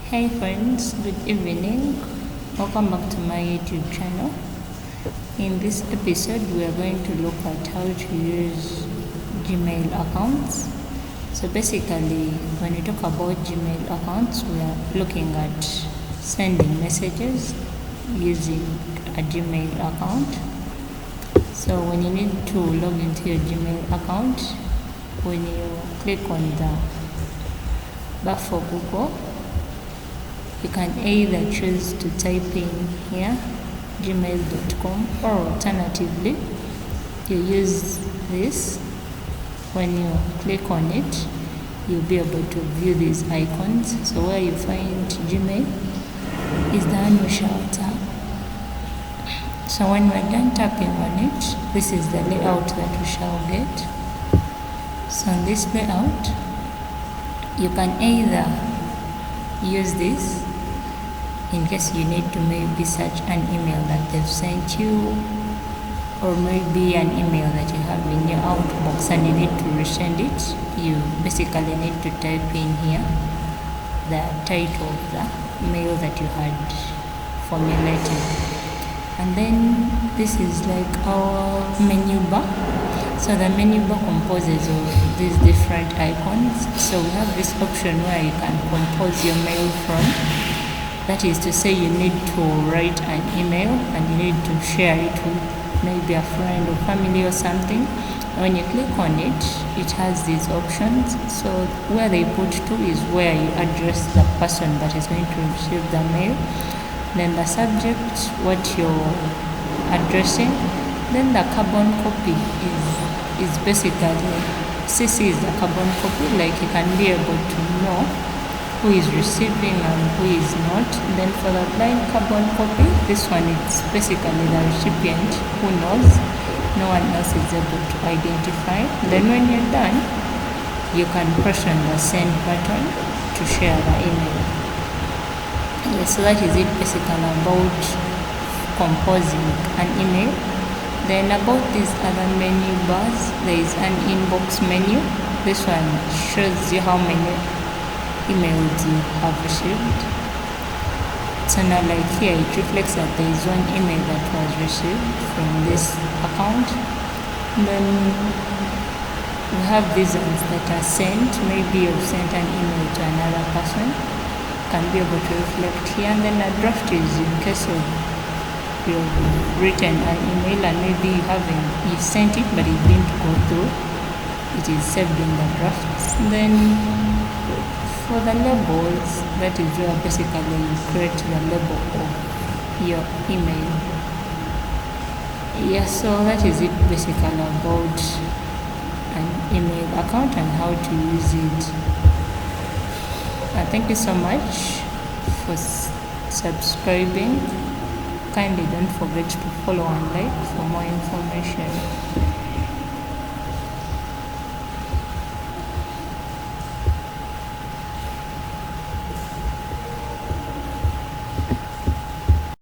Hey friends, good evening. Welcome back to my YouTube channel. In this episode, we are going to look at how to use Gmail accounts. So basically, when we talk about Gmail accounts, we are looking at sending messages using a Gmail account. So when you need to log into your Gmail account, when you click on the bar for Google, you can either choose to type in here gmail.com, or alternatively you use this. When you click on it, you'll be able to view these icons. So where you find Gmail is the one we shall tap. So when we're done tapping on it, this is the layout that we shall get. So in this layout, you can either use this in case you need to maybe search an email that they've sent you, or maybe an email that you have in your outbox and you need to resend it. You basically need to type in here the title of the mail that you had formulated, and then this is like our menu bar. So the menu bar composes of these different icons. So we have this option where you can compose your mail from. That is to say, you need to write an email and you need to share it with maybe a friend or family or something. When you click on it, it has these options. So where they put to is where you address the person that is going to receive the mail. Then the subject, what you're addressing. Then the carbon copy is basically, CC is the carbon copy, like you can be able to know who is receiving and who is not. Then for the blind carbon copy, this one is basically the recipient who knows, no one else is able to identify. Then when you're done, you can press on the send button to share the email. So that is it basically about composing an email. Then about these other menu bars, there is an inbox menu. This one shows you how many emails you have received. So now, like here, it reflects that there is one email that was received from this account. Then we have these ones that are sent. Maybe you've sent an email to another person, can be able to reflect here. And then a draft is in case of you've written an email and maybe you sent it but it didn't go through. It is saved in the drafts. Then for the labels, that is where basically you create the label of your email. So that is it basically about an email account and how to use it. Thank you so much for subscribing. Kindly don't forget to follow and like for more information.